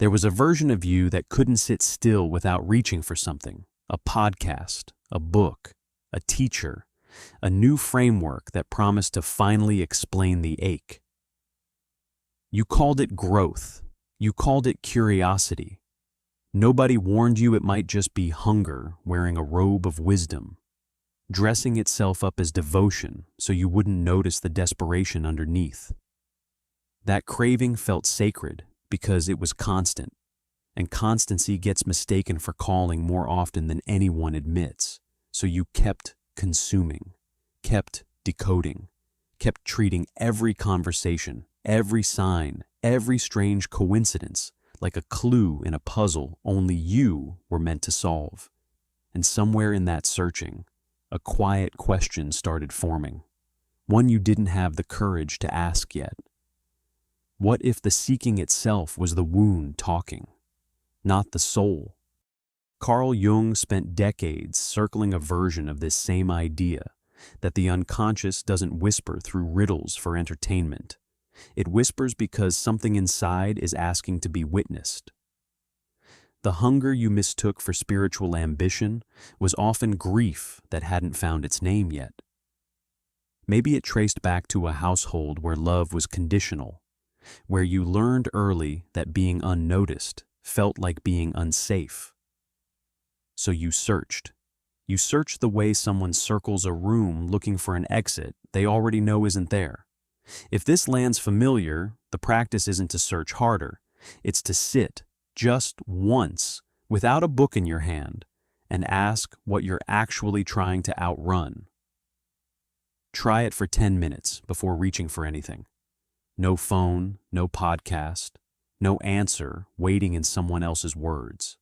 There was a version of you that couldn't sit still without reaching for something, a podcast, a book, a teacher, a new framework that promised to finally explain the ache. You called it growth. You called it curiosity. Nobody warned you it might just be hunger wearing a robe of wisdom, dressing itself up as devotion so you wouldn't notice the desperation underneath. That craving felt sacred because it was constant, and constancy gets mistaken for calling more often than anyone admits, so you kept consuming, kept decoding, kept treating every conversation, every sign, every strange coincidence like a clue in a puzzle only you were meant to solve. And somewhere in that searching, a quiet question started forming, one you didn't have the courage to ask yet. What if the seeking itself was the wound talking, not the soul? Carl Jung spent decades circling a version of this same idea, that the unconscious doesn't whisper through riddles for entertainment. It whispers because something inside is asking to be witnessed. The hunger you mistook for spiritual ambition was often grief that hadn't found its name yet. Maybe it traced back to a household where love was conditional, where you learned early that being unnoticed felt like being unsafe. So you searched. You searched the way someone circles a room looking for an exit they already know isn't there. If this lands familiar, the practice isn't to search harder. It's to sit, just once, without a book in your hand, and ask what you're actually trying to outrun. Try it for 10 minutes before reaching for anything. No phone, no podcast, no answer waiting in someone else's words.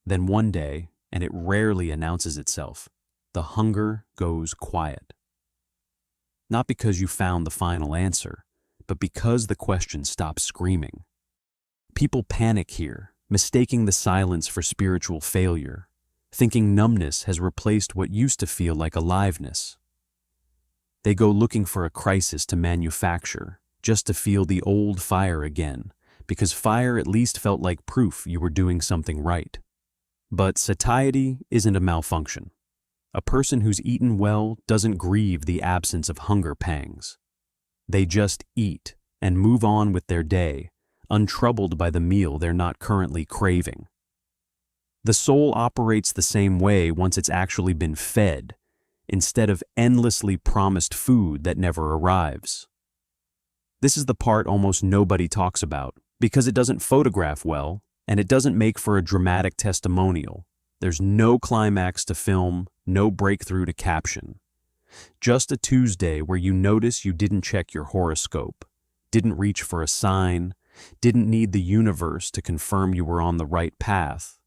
Then one day, and it rarely announces itself, the hunger goes quiet. Not because you found the final answer, but because the question stops screaming. People panic here, mistaking the silence for spiritual failure, thinking numbness has replaced what used to feel like aliveness. They go looking for a crisis to manufacture, just to feel the old fire again, because fire at least felt like proof you were doing something right. But satiety isn't a malfunction. A person who's eaten well doesn't grieve the absence of hunger pangs. They just eat and move on with their day, untroubled by the meal they're not currently craving. The soul operates the same way once it's actually been fed, instead of endlessly promised food that never arrives. This is the part almost nobody talks about, because it doesn't photograph well, and it doesn't make for a dramatic testimonial. There's no climax to film, no breakthrough to caption. Just a Tuesday where you notice you didn't check your horoscope, didn't reach for a sign, didn't need the universe to confirm you were on the right path,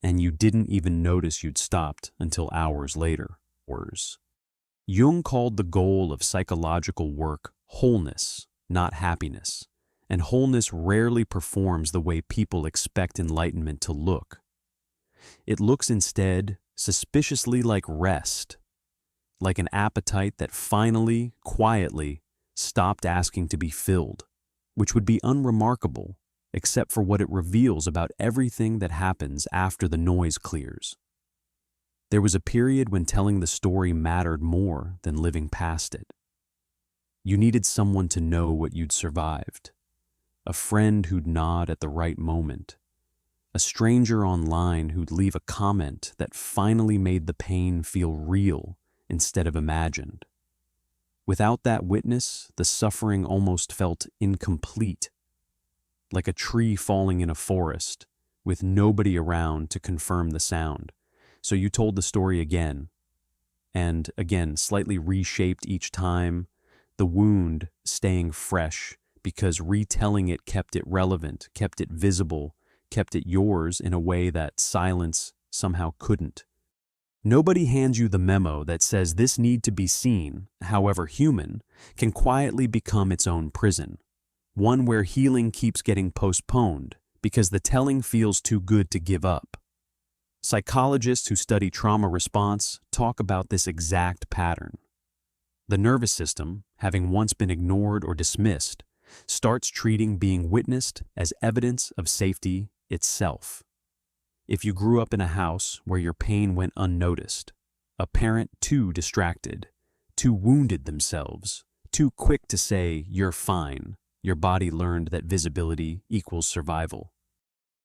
and you didn't even notice you'd stopped until hours later. Jung called the goal of psychological work wholeness, not happiness, and wholeness rarely performs the way people expect enlightenment to look. It looks instead suspiciously like rest, like an appetite that finally, quietly, stopped asking to be filled, which would be unremarkable except for what it reveals about everything that happens after the noise clears. There was a period when telling the story mattered more than living past it. You needed someone to know what you'd survived, a friend who'd nod at the right moment, a stranger online who'd leave a comment that finally made the pain feel real instead of imagined. Without that witness, the suffering almost felt incomplete, like a tree falling in a forest with nobody around to confirm the sound. So you told the story again, and again, slightly reshaped each time, the wound staying fresh because retelling it kept it relevant, kept it visible, kept it yours in a way that silence somehow couldn't. Nobody hands you the memo that says this need to be seen, however human, can quietly become its own prison, one where healing keeps getting postponed because the telling feels too good to give up. Psychologists who study trauma response talk about this exact pattern. The nervous system, having once been ignored or dismissed, starts treating being witnessed as evidence of safety itself. If you grew up in a house where your pain went unnoticed, a parent too distracted, too wounded themselves, too quick to say, "You're fine," your body learned that visibility equals survival.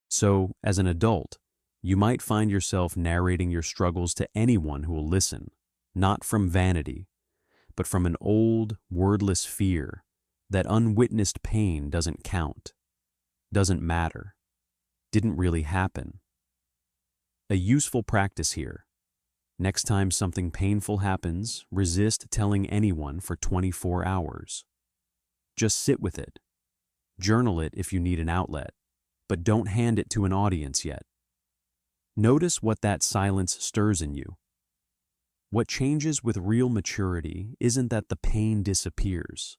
So, as an adult, you might find yourself narrating your struggles to anyone who will listen, not from vanity, but from an old, wordless fear that unwitnessed pain doesn't count, doesn't matter, didn't really happen. A useful practice here: next time something painful happens, resist telling anyone for 24 hours. Just sit with it. Journal it if you need an outlet, but don't hand it to an audience yet. Notice what that silence stirs in you. What changes with real maturity isn't that the pain disappears.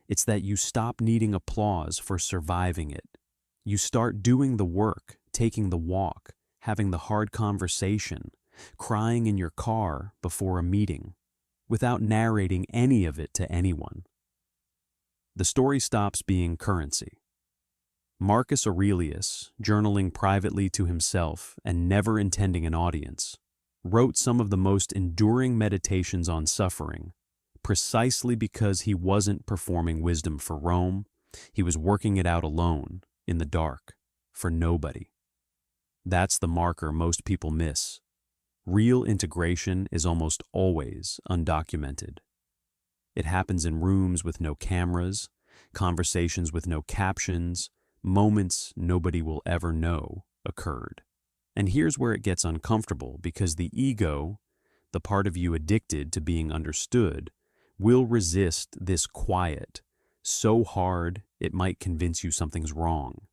It's that you stop needing applause for surviving it. You start doing the work, taking the walk, having the hard conversation, crying in your car before a meeting, without narrating any of it to anyone. The story stops being currency. Marcus Aurelius, journaling privately to himself and never intending an audience, wrote some of the most enduring meditations on suffering, precisely because he wasn't performing wisdom for Rome. He was working it out alone, in the dark, for nobody. That's the marker most people miss. Real integration is almost always undocumented. It happens in rooms with no cameras, conversations with no captions, moments nobody will ever know occurred. And here's where it gets uncomfortable, because the ego, the part of you addicted to being understood, will resist this quiet so hard it might convince you something's wrong.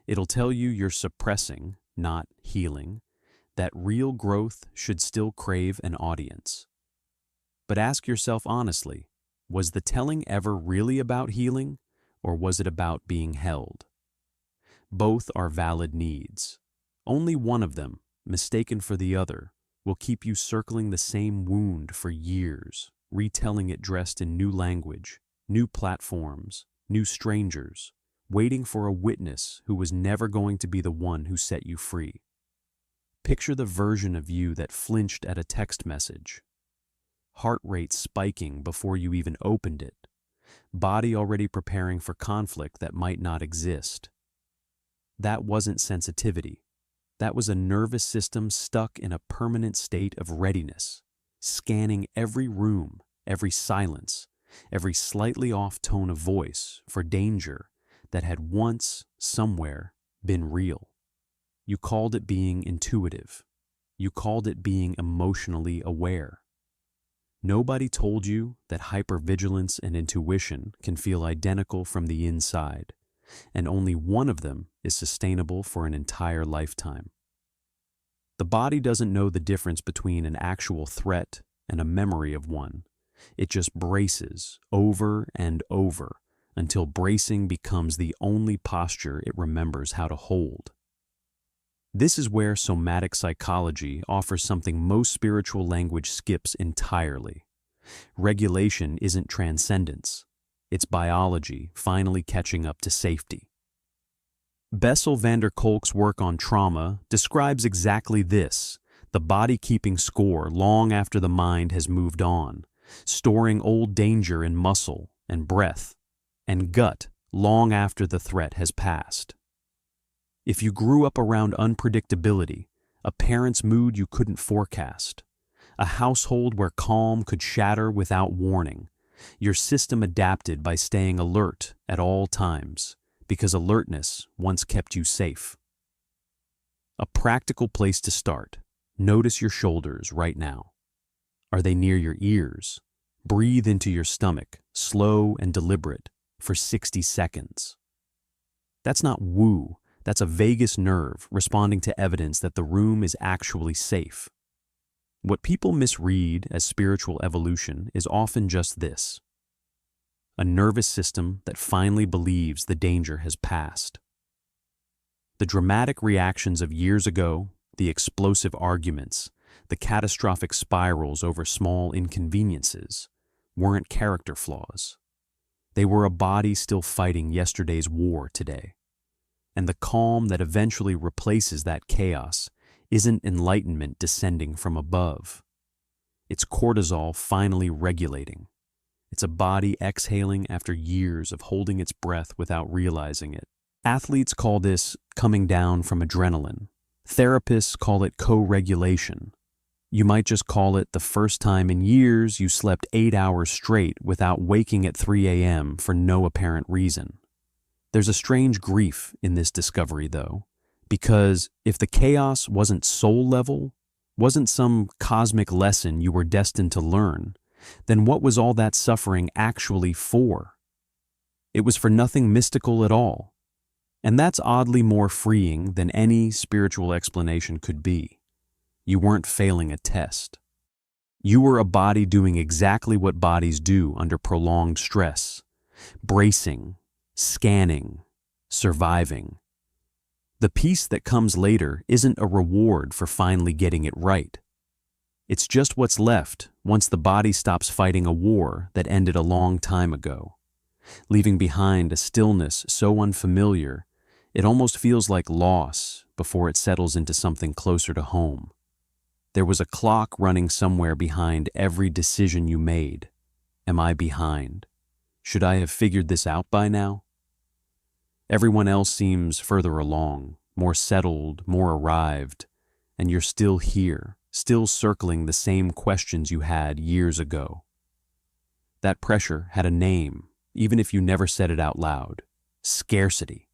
It'll tell you you're suppressing, not healing, that real growth should still crave an audience. But ask yourself honestly, was the telling ever really about healing, or was it about being held? Both are valid needs. Only one of them, mistaken for the other, will keep you circling the same wound for years, retelling it dressed in new language, new platforms, new strangers, waiting for a witness who was never going to be the one who set you free. Picture the version of you that flinched at a text message. Heart rate spiking before you even opened it. Body already preparing for conflict that might not exist. That wasn't sensitivity. That was a nervous system stuck in a permanent state of readiness, scanning every room, every silence, every slightly off tone of voice for danger that had once, somewhere, been real. You called it being intuitive. You called it being emotionally aware. Nobody told you that hypervigilance and intuition can feel identical from the inside, and only one of them is sustainable for an entire lifetime. The body doesn't know the difference between an actual threat and a memory of one. It just braces over and over until bracing becomes the only posture it remembers how to hold. This is where somatic psychology offers something most spiritual language skips entirely. Regulation isn't transcendence. It's biology finally catching up to safety. Bessel van der Kolk's work on trauma describes exactly this, the body keeping score long after the mind has moved on, storing old danger in muscle and breath and gut long after the threat has passed. If you grew up around unpredictability, a parent's mood you couldn't forecast, a household where calm could shatter without warning, your system adapted by staying alert at all times, because alertness once kept you safe. A practical place to start: notice your shoulders right now. Are they near your ears? Breathe into your stomach, slow and deliberate, for 60 seconds. That's not woo. That's a vagus nerve responding to evidence that the room is actually safe. What people misread as spiritual evolution is often just this: a nervous system that finally believes the danger has passed. The dramatic reactions of years ago, the explosive arguments, the catastrophic spirals over small inconveniences, weren't character flaws. They were a body still fighting yesterday's war today. And the calm that eventually replaces that chaos isn't enlightenment descending from above. It's cortisol finally regulating. It's a body exhaling after years of holding its breath without realizing it. Athletes call this coming down from adrenaline. Therapists call it co-regulation. You might just call it the first time in years you slept 8 hours straight without waking at 3 a.m. for no apparent reason. There's a strange grief in this discovery, though, because if the chaos wasn't soul level, wasn't some cosmic lesson you were destined to learn, then what was all that suffering actually for? It was for nothing mystical at all. And that's oddly more freeing than any spiritual explanation could be. You weren't failing a test. You were a body doing exactly what bodies do under prolonged stress: bracing, scanning, surviving. The peace that comes later isn't a reward for finally getting it right. It's just what's left once the body stops fighting a war that ended a long time ago, leaving behind a stillness so unfamiliar it almost feels like loss before it settles into something closer to home. There was a clock running somewhere behind every decision you made. Am I behind? Should I have figured this out by now? Everyone else seems further along, more settled, more arrived, and you're still here, still circling the same questions you had years ago. That pressure had a name, even if you never said it out loud: scarcity.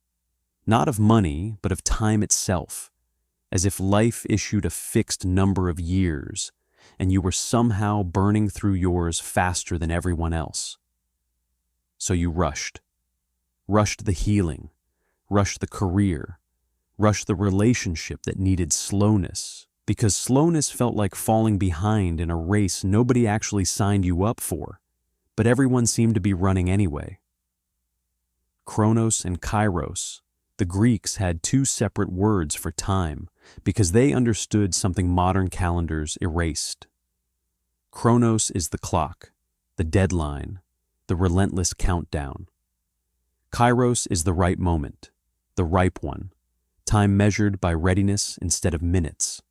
Not of money, but of time itself, as if life issued a fixed number of years, and you were somehow burning through yours faster than everyone else. So you rushed the healing, rushed the career, rushed the relationship that needed slowness, because slowness felt like falling behind in a race nobody actually signed you up for, but everyone seemed to be running anyway. Chronos and Kairos. The Greeks had two separate words for time because they understood something modern calendars erased. Chronos is the clock, the deadline, the relentless countdown. Kairos is the right moment, the ripe one, time measured by readiness instead of minutes.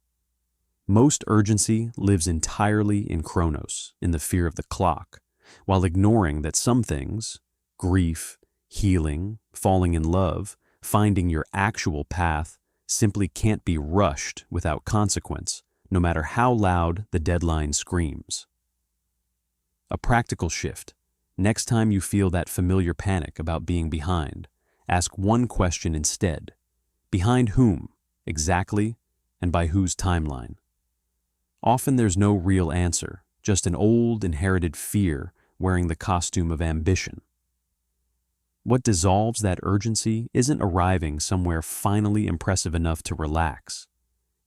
Most urgency lives entirely in Chronos, in the fear of the clock, while ignoring that some things, grief, healing, falling in love, finding your actual path, simply can't be rushed without consequence, no matter how loud the deadline screams. A practical shift. Next time you feel that familiar panic about being behind, ask one question instead. Behind whom, exactly, and by whose timeline? Often there's no real answer, just an old inherited fear wearing the costume of ambition. What dissolves that urgency isn't arriving somewhere finally impressive enough to relax.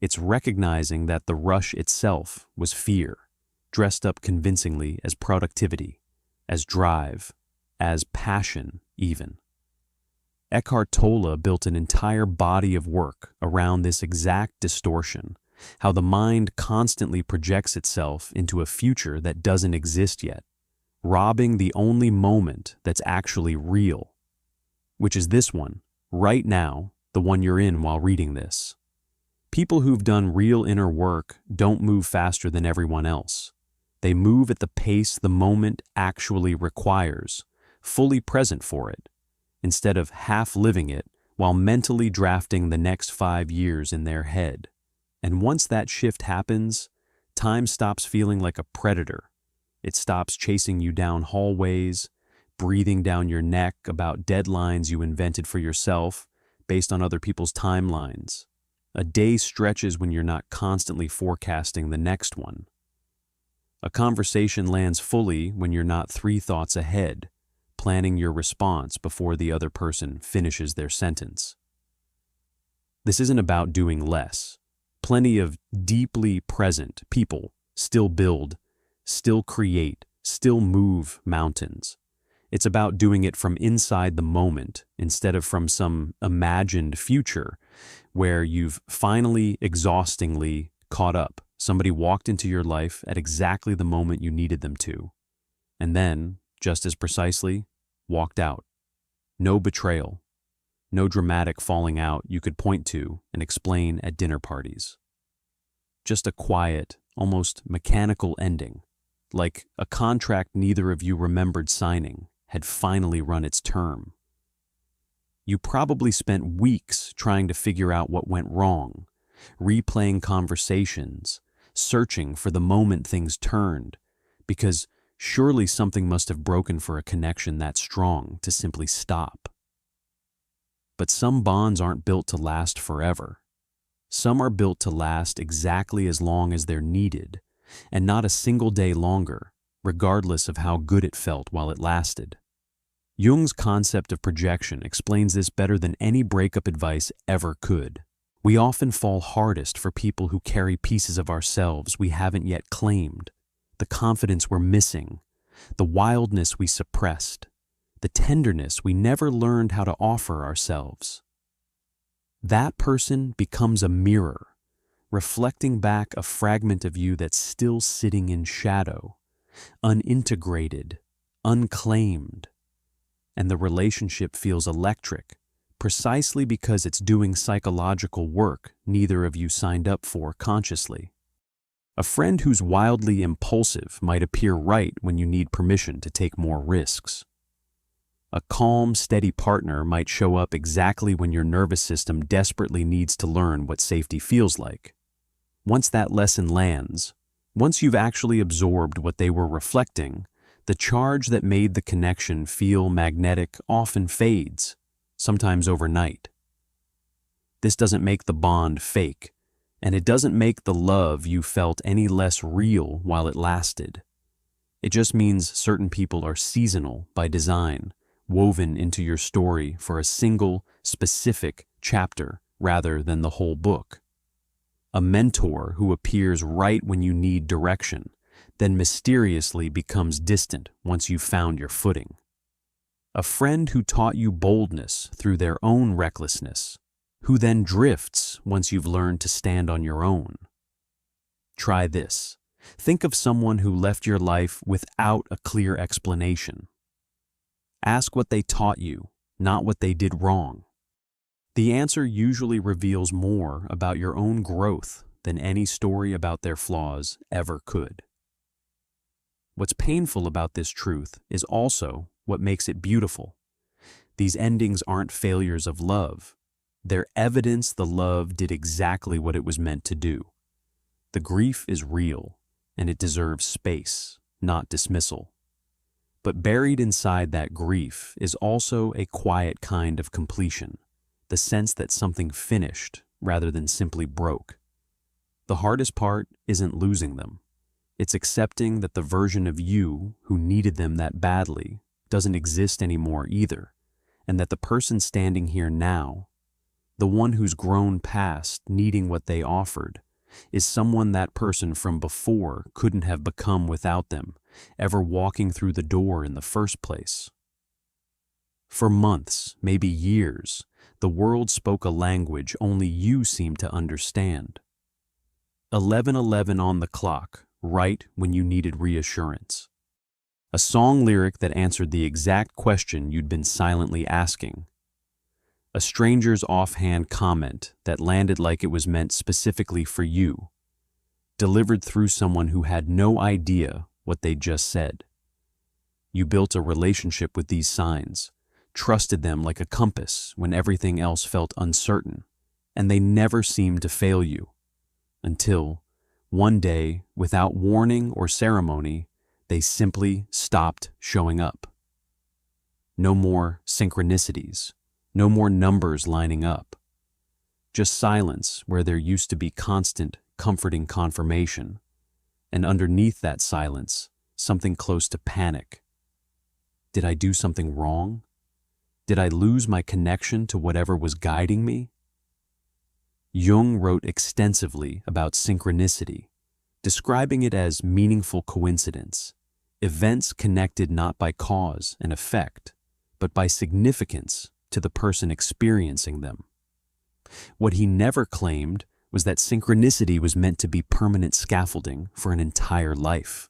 It's recognizing that the rush itself was fear, dressed up convincingly as productivity, as drive, as passion even. Eckhart Tolle built an entire body of work around this exact distortion, how the mind constantly projects itself into a future that doesn't exist yet, robbing the only moment that's actually real, which is this one, right now, the one you're in while reading this. People who've done real inner work don't move faster than everyone else. They move at the pace the moment actually requires, fully present for it, instead of half living it while mentally drafting the next 5 years in their head. And once that shift happens, time stops feeling like a predator. It stops chasing you down hallways, breathing down your neck about deadlines you invented for yourself based on other people's timelines. A day stretches when you're not constantly forecasting the next one. A conversation lands fully when you're not 3 thoughts ahead, planning your response before the other person finishes their sentence. This isn't about doing less. Plenty of deeply present people still build, still create, still move mountains. It's about doing it from inside the moment instead of from some imagined future where you've finally exhaustingly caught up. Somebody walked into your life at exactly the moment you needed them to. And then, just as precisely, walked out. No betrayal. No dramatic falling out you could point to and explain at dinner parties. Just a quiet, almost mechanical ending, like a contract neither of you remembered signing had finally run its term. You probably spent weeks trying to figure out what went wrong, replaying conversations, searching for the moment things turned, because surely something must have broken for a connection that strong to simply stop. But some bonds aren't built to last forever. Some are built to last exactly as long as they're needed, and not a single day longer, regardless of how good it felt while it lasted. Jung's concept of projection explains this better than any breakup advice ever could. We often fall hardest for people who carry pieces of ourselves we haven't yet claimed, the confidence we're missing, the wildness we suppressed, the tenderness we never learned how to offer ourselves. That person becomes a mirror, reflecting back a fragment of you that's still sitting in shadow, unintegrated, unclaimed. And the relationship feels electric, precisely because it's doing psychological work neither of you signed up for consciously. A friend who's wildly impulsive might appear right when you need permission to take more risks. A calm, steady partner might show up exactly when your nervous system desperately needs to learn what safety feels like. Once that lesson lands, once you've actually absorbed what they were reflecting, the charge that made the connection feel magnetic often fades, sometimes overnight. This doesn't make the bond fake, and it doesn't make the love you felt any less real while it lasted. It just means certain people are seasonal by design, woven into your story for a single, specific chapter rather than the whole book. A mentor who appears right when you need direction, then mysteriously becomes distant once you've found your footing. A friend who taught you boldness through their own recklessness, who then drifts once you've learned to stand on your own. Try this. Think of someone who left your life without a clear explanation. Ask what they taught you, not what they did wrong. The answer usually reveals more about your own growth than any story about their flaws ever could. What's painful about this truth is also what makes it beautiful. These endings aren't failures of love. They're evidence the love did exactly what it was meant to do. The grief is real, and it deserves space, not dismissal. But buried inside that grief is also a quiet kind of completion, the sense that something finished rather than simply broke. The hardest part isn't losing them. It's accepting that the version of you who needed them that badly doesn't exist anymore either, and that the person standing here now, the one who's grown past needing what they offered, is someone that person from before couldn't have become without them, ever walking through the door in the first place. For months, maybe years, the world spoke a language only you seemed to understand. 11:11 on the clock, right when you needed reassurance. A song lyric that answered the exact question you'd been silently asking. A stranger's offhand comment that landed like it was meant specifically for you, delivered through someone who had no idea what they'd just said. You built a relationship with these signs, trusted them like a compass when everything else felt uncertain, and they never seemed to fail you, until, one day, without warning or ceremony, they simply stopped showing up. No more synchronicities. No more numbers lining up. Just silence where there used to be constant, comforting confirmation. And underneath that silence, something close to panic. Did I do something wrong? Did I lose my connection to whatever was guiding me? Jung wrote extensively about synchronicity, describing it as meaningful coincidence, events connected not by cause and effect, but by significance to the person experiencing them. What he never claimed was that synchronicity was meant to be permanent scaffolding for an entire life.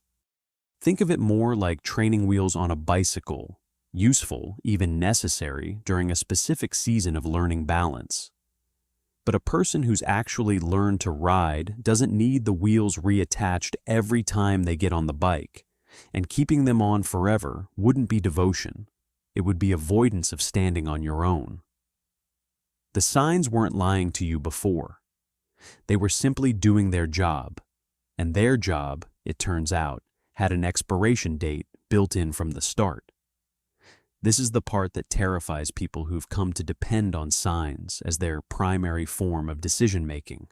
Think of it more like training wheels on a bicycle useful, even necessary during a specific season of learning balance. But a person who's actually learned to ride doesn't need the wheels reattached every time they get on the bike, and keeping them on forever wouldn't be devotion. It would be avoidance of standing on your own. The signs weren't lying to you before. They were simply doing their job, and their job, it turns out, had an expiration date built in from the start. This is the part that terrifies people who've come to depend on signs as their primary form of decision-making,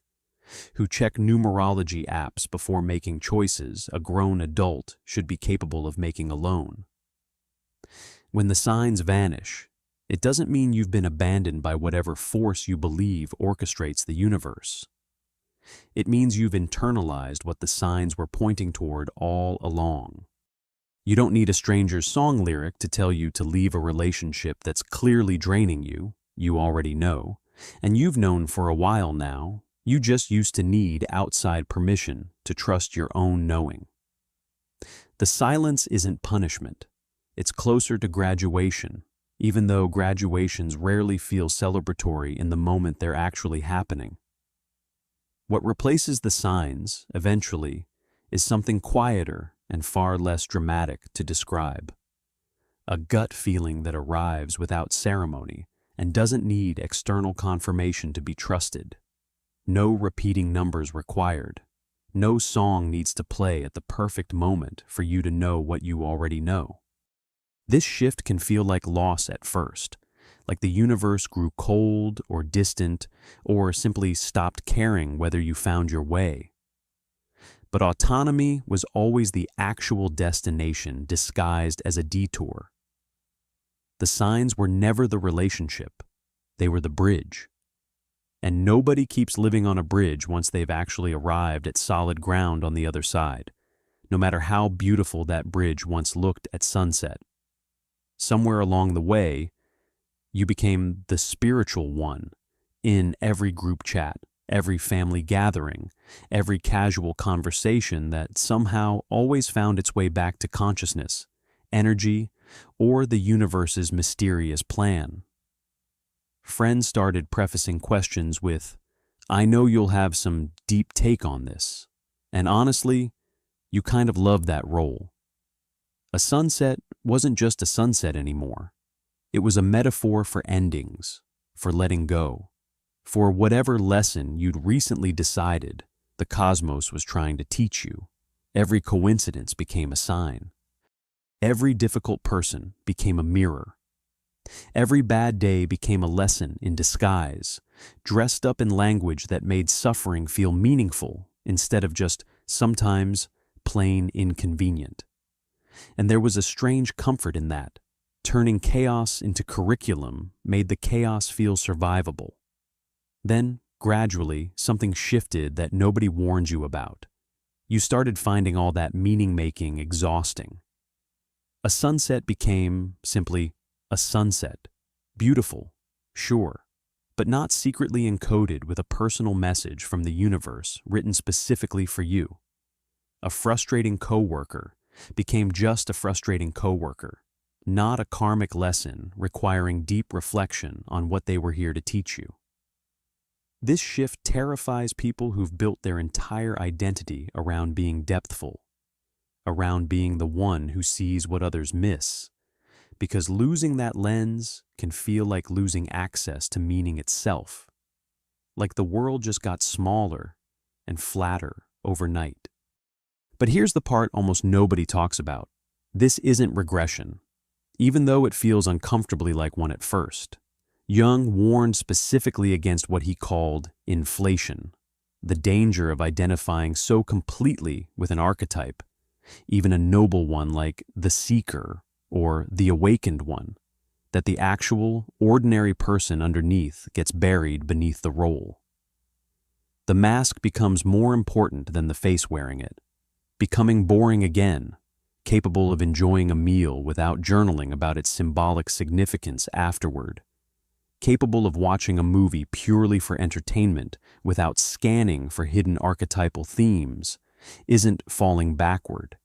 who check numerology apps before making choices a grown adult should be capable of making alone. When the signs vanish, it doesn't mean you've been abandoned by whatever force you believe orchestrates the universe. It means you've internalized what the signs were pointing toward all along. You don't need a stranger's song lyric to tell you to leave a relationship that's clearly draining you, you already know, and you've known for a while now. You just used to need outside permission to trust your own knowing. The silence isn't punishment. It's closer to graduation, even though graduations rarely feel celebratory in the moment they're actually happening. What replaces the signs, eventually, is something quieter and far less dramatic to describe. A gut feeling that arrives without ceremony and doesn't need external confirmation to be trusted. No repeating numbers required. No song needs to play at the perfect moment for you to know what you already know. This shift can feel like loss at first, like the universe grew cold or distant, or simply stopped caring whether you found your way. But autonomy was always the actual destination disguised as a detour. The signs were never the relationship, they were the bridge. And nobody keeps living on a bridge once they've actually arrived at solid ground on the other side, no matter how beautiful that bridge once looked at sunset. Somewhere along the way, you became the spiritual one in every group chat, every family gathering, every casual conversation that somehow always found its way back to consciousness, energy, or the universe's mysterious plan. Friends started prefacing questions with, "I know you'll have some deep take on this," and honestly, you kind of loved that role. A sunset wasn't just a sunset anymore. It was a metaphor for endings, for letting go, for whatever lesson you'd recently decided the cosmos was trying to teach you. Every coincidence became a sign. Every difficult person became a mirror. Every bad day became a lesson in disguise, dressed up in language that made suffering feel meaningful instead of just sometimes plain inconvenient. And there was a strange comfort in that. Turning chaos into curriculum made the chaos feel survivable. Then, gradually, something shifted that nobody warned you about. You started finding all that meaning-making exhausting. A sunset became simply a sunset. Beautiful, sure, but not secretly encoded with a personal message from the universe written specifically for you. A frustrating coworker became just a frustrating coworker, not a karmic lesson requiring deep reflection on what they were here to teach you. This shift terrifies people who've built their entire identity around being depthful, around being the one who sees what others miss, because losing that lens can feel like losing access to meaning itself, like the world just got smaller and flatter overnight. But here's the part almost nobody talks about. This isn't regression, even though it feels uncomfortably like one at first. Jung warned specifically against what he called inflation, the danger of identifying so completely with an archetype, even a noble one like the seeker or the awakened one, that the actual, ordinary person underneath gets buried beneath the role. The mask becomes more important than the face wearing it, becoming boring again, capable of enjoying a meal without journaling about its symbolic significance afterward, capable of watching a movie purely for entertainment without scanning for hidden archetypal themes, isn't falling backward.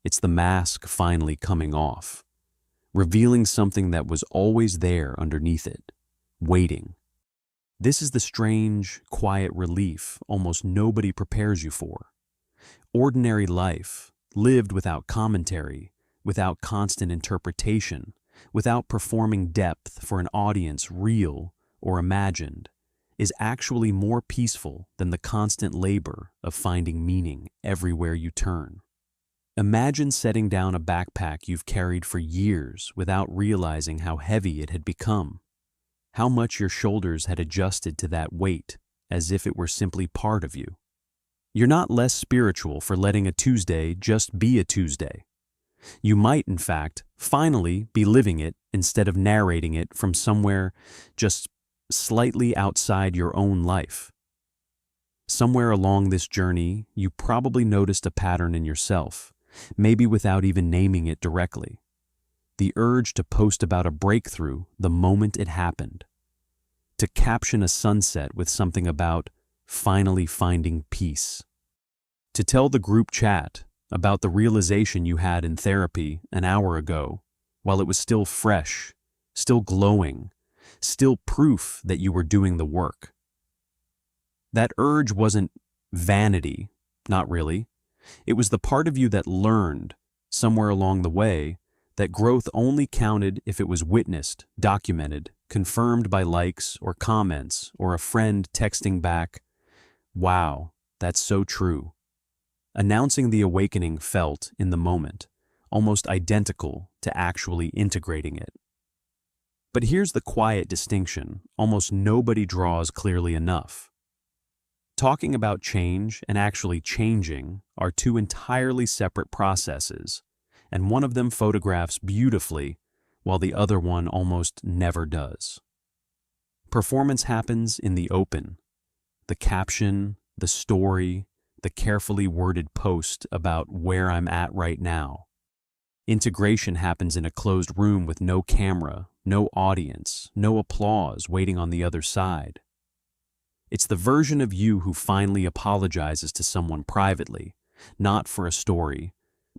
It's the mask finally coming off, revealing something that was always there underneath it, waiting. This is the strange, quiet relief almost nobody prepares you for. Ordinary life, lived without commentary, without constant interpretation, without performing depth for an audience real or imagined, is actually more peaceful than the constant labor of finding meaning everywhere you turn. Imagine setting down a backpack you've carried for years without realizing how heavy it had become, how much your shoulders had adjusted to that weight as if it were simply part of you. You're not less spiritual for letting a Tuesday just be a Tuesday. You might, in fact, finally be living it instead of narrating it from somewhere just slightly outside your own life. Somewhere along this journey, you probably noticed a pattern in yourself, maybe without even naming it directly. The urge to post about a breakthrough the moment it happened. To caption a sunset with something about finally finding peace. To tell the group chat about the realization you had in therapy an hour ago, while it was still fresh, still glowing, still proof that you were doing the work. That urge wasn't vanity, not really. It was the part of you that learned, somewhere along the way, that growth only counted if it was witnessed, documented, confirmed by likes or comments or a friend texting back, "Wow, that's so true." Announcing the awakening felt, in the moment, almost identical to actually integrating it. But here's the quiet distinction almost nobody draws clearly enough. Talking about change and actually changing are two entirely separate processes, and one of them photographs beautifully while the other one almost never does. Performance happens in the open. The caption, the story, the carefully worded post about where I'm at right now. Integration happens in a closed room with no camera, no audience, no applause waiting on the other side. It's the version of you who finally apologizes to someone privately, not for a story,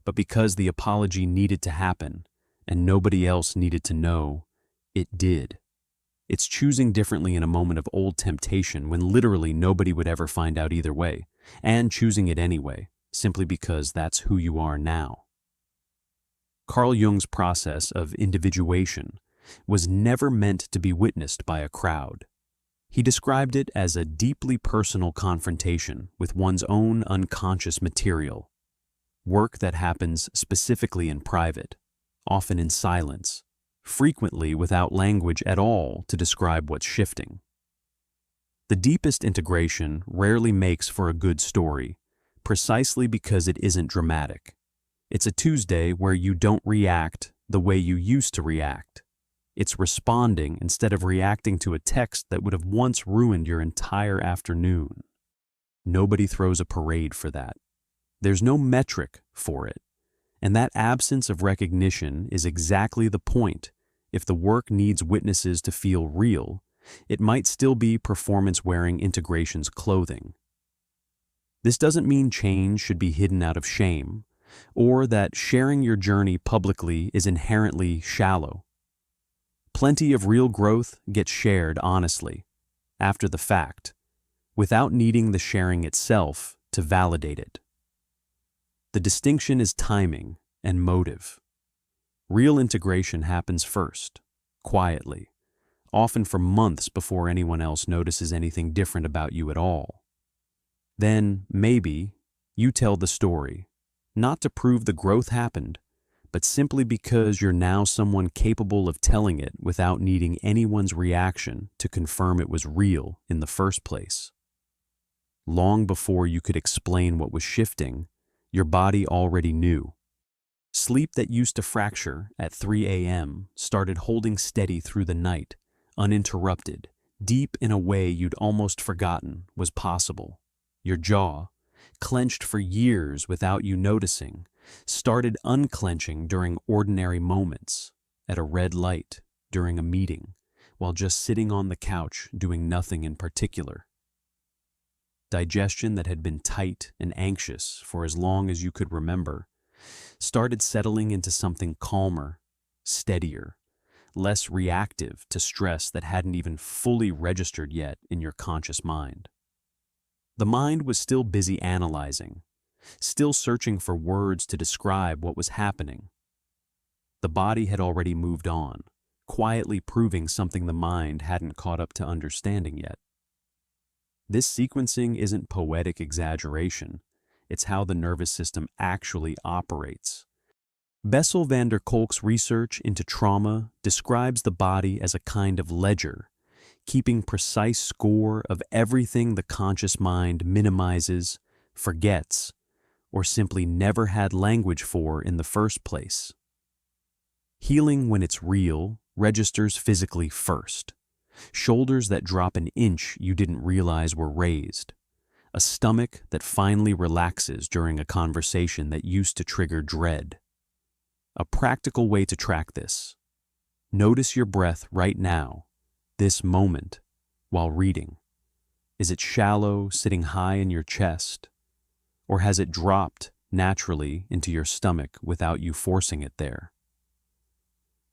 but because the apology needed to happen and nobody else needed to know it did. It's choosing differently in a moment of old temptation when literally nobody would ever find out either way, and choosing it anyway, simply because that's who you are now. Carl Jung's process of individuation was never meant to be witnessed by a crowd. He described it as a deeply personal confrontation with one's own unconscious material, work that happens specifically in private, often in silence, frequently without language at all to describe what's shifting. The deepest integration rarely makes for a good story, precisely because it isn't dramatic. It's a Tuesday where you don't react the way you used to react. It's responding instead of reacting to a text that would have once ruined your entire afternoon. Nobody throws a parade for that. There's no metric for it. And that absence of recognition is exactly the point. If the work needs witnesses to feel real, it might still be performance wearing integration's clothing. This doesn't mean change should be hidden out of shame, or that sharing your journey publicly is inherently shallow. Plenty of real growth gets shared honestly, after the fact, without needing the sharing itself to validate it. The distinction is timing and motive. Real integration happens first, quietly, often for months before anyone else notices anything different about you at all. Then, maybe, you tell the story, not to prove the growth happened, but simply because you're now someone capable of telling it without needing anyone's reaction to confirm it was real in the first place. Long before you could explain what was shifting, your body already knew. Sleep that used to fracture at 3 a.m. started holding steady through the night, uninterrupted, deep in a way you'd almost forgotten was possible. Your jaw, clenched for years without you noticing, started unclenching during ordinary moments, at a red light, during a meeting, while just sitting on the couch doing nothing in particular. Digestion that had been tight and anxious for as long as you could remember started settling into something calmer, steadier, less reactive to stress that hadn't even fully registered yet in your conscious mind. The mind was still busy analyzing, still searching for words to describe what was happening. The body had already moved on, quietly proving something the mind hadn't caught up to understanding yet. This sequencing isn't poetic exaggeration, it's how the nervous system actually operates. Bessel van der Kolk's research into trauma describes the body as a kind of ledger, keeping precise score of everything the conscious mind minimizes, forgets, or simply never had language for in the first place. Healing, when it's real, registers physically first. Shoulders that drop an inch you didn't realize were raised. A stomach that finally relaxes during a conversation that used to trigger dread. A practical way to track this. Notice your breath right now, this moment, while reading. Is it shallow, sitting high in your chest? Or has it dropped naturally into your stomach without you forcing it there?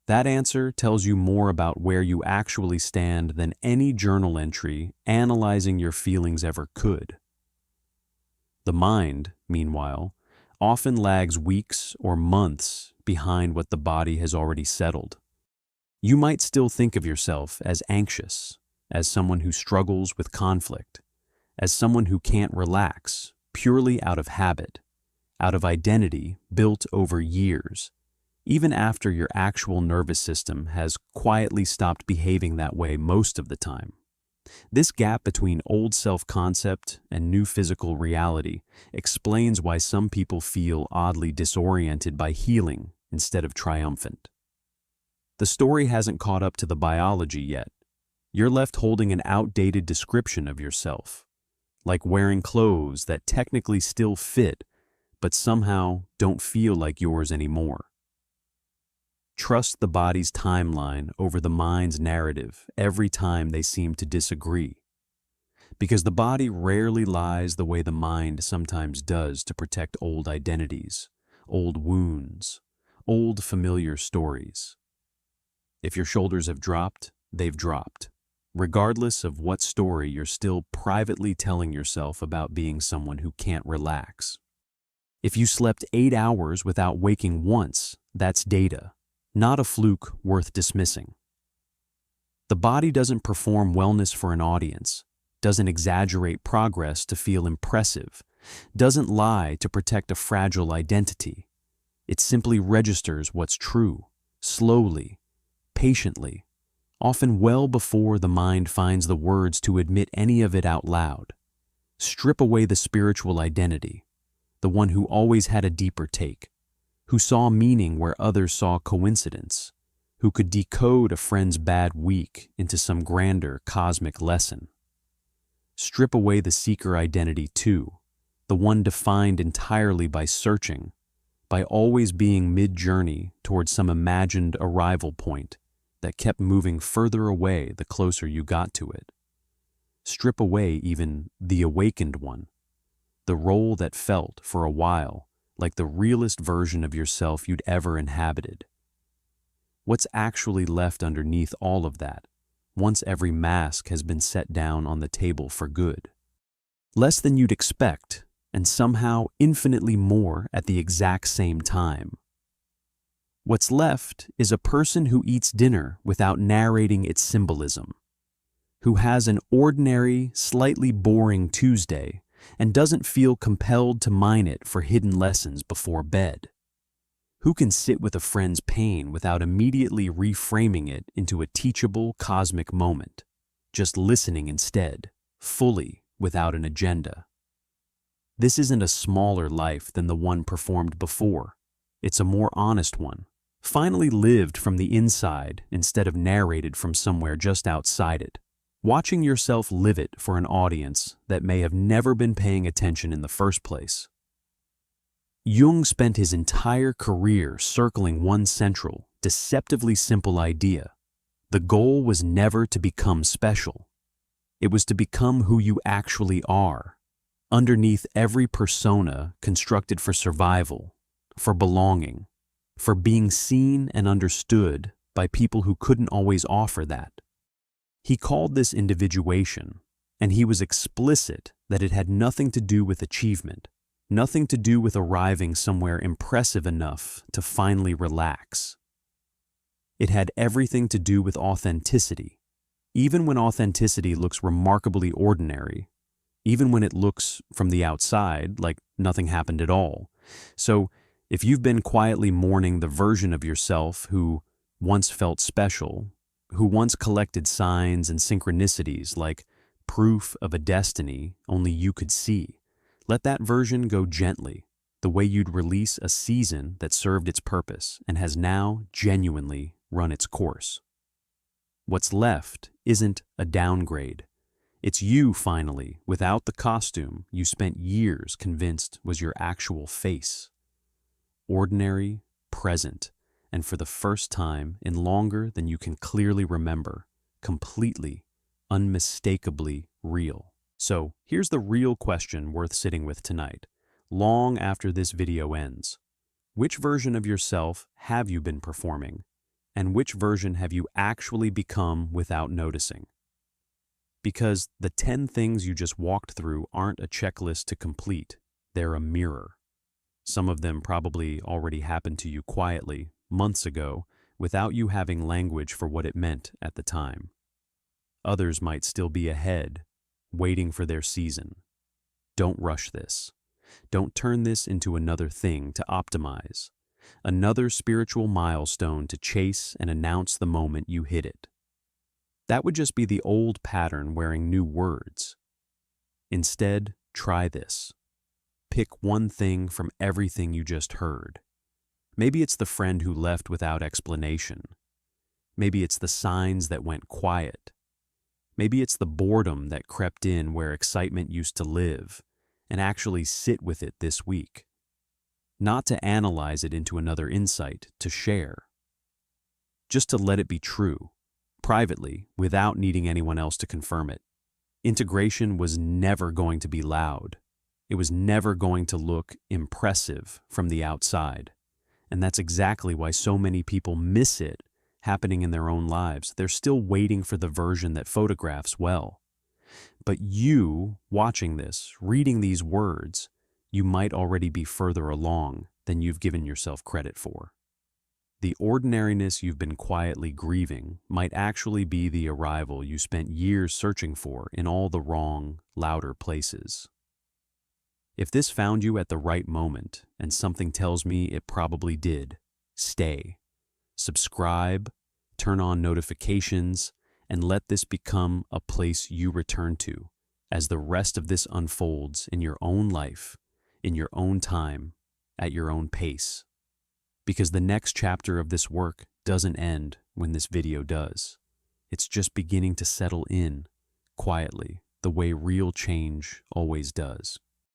That answer tells you more about where you actually stand than any journal entry analyzing your feelings ever could. The mind, meanwhile, often lags weeks or months behind what the body has already settled. You might still think of yourself as anxious, as someone who struggles with conflict, as someone who can't relax purely out of habit, out of identity built over years, even after your actual nervous system has quietly stopped behaving that way most of the time. This gap between old self-concept and new physical reality explains why some people feel oddly disoriented by healing instead of triumphant. The story hasn't caught up to the biology yet. You're left holding an outdated description of yourself, like wearing clothes that technically still fit, but somehow don't feel like yours anymore. Trust the body's timeline over the mind's narrative every time they seem to disagree, because the body rarely lies the way the mind sometimes does to protect old identities, old wounds, old familiar stories. If your shoulders have dropped, they've dropped, regardless of what story you're still privately telling yourself about being someone who can't relax. If you slept 8 hours without waking once, that's data, not a fluke worth dismissing. The body doesn't perform wellness for an audience, doesn't exaggerate progress to feel impressive, doesn't lie to protect a fragile identity. It simply registers what's true, slowly, patiently, often well before the mind finds the words to admit any of it out loud. Strip away the spiritual identity, the one who always had a deeper take, who saw meaning where others saw coincidence, who could decode a friend's bad week into some grander cosmic lesson. Strip away the seeker identity too, the one defined entirely by searching, by always being mid-journey towards some imagined arrival point that kept moving further away the closer you got to it. Strip away even the awakened one, the role that felt, for a while, like the realest version of yourself you'd ever inhabited. What's actually left underneath all of that, once every mask has been set down on the table for good? Less than you'd expect, and somehow infinitely more at the exact same time. What's left is a person who eats dinner without narrating its symbolism, who has an ordinary, slightly boring Tuesday and doesn't feel compelled to mine it for hidden lessons before bed, who can sit with a friend's pain without immediately reframing it into a teachable cosmic moment, just listening instead, fully, without an agenda. This isn't a smaller life than the one performed before. It's a more honest one, finally lived from the inside instead of narrated from somewhere just outside it. Watching yourself live it for an audience that may have never been paying attention in the first place. Jung spent his entire career circling one central, deceptively simple idea. The goal was never to become special. It was to become who you actually are, underneath every persona constructed for survival, for belonging, for being seen and understood by people who couldn't always offer that. He called this individuation, and he was explicit that it had nothing to do with achievement, nothing to do with arriving somewhere impressive enough to finally relax. It had everything to do with authenticity, even when authenticity looks remarkably ordinary, even when it looks from the outside like nothing happened at all. So, if you've been quietly mourning the version of yourself who once felt special, who once collected signs and synchronicities like proof of a destiny only you could see, let that version go gently, the way you'd release a season that served its purpose and has now genuinely run its course. What's left isn't a downgrade. It's you, finally, without the costume you spent years convinced was your actual face. Ordinary, present, and for the first time in longer than you can clearly remember, completely, unmistakably real. So, here's the real question worth sitting with tonight, long after this video ends. Which version of yourself have you been performing? And which version have you actually become without noticing? Because the 10 things you just walked through aren't a checklist to complete, they're a mirror. Some of them probably already happened to you quietly, months ago, without you having language for what it meant at the time. Others might still be ahead, waiting for their season. Don't rush this. Don't turn this into another thing to optimize, another spiritual milestone to chase and announce the moment you hit it. That would just be the old pattern wearing new words. Instead, try this. Pick one thing from everything you just heard. Maybe it's the friend who left without explanation. Maybe it's the signs that went quiet. Maybe it's the boredom that crept in where excitement used to live, and actually sit with it this week. Not to analyze it into another insight to share. Just to let it be true, privately, without needing anyone else to confirm it. Integration was never going to be loud. It was never going to look impressive from the outside. And that's exactly why so many people miss it happening in their own lives. They're still waiting for the version that photographs well. But you, watching this, reading these words, you might already be further along than you've given yourself credit for. The ordinariness you've been quietly grieving might actually be the arrival you spent years searching for in all the wrong, louder places. If this found you at the right moment, and something tells me it probably did, stay. Subscribe, turn on notifications, and let this become a place you return to as the rest of this unfolds in your own life, in your own time, at your own pace. Because the next chapter of this work doesn't end when this video does. It's just beginning to settle in, quietly, the way real change always does.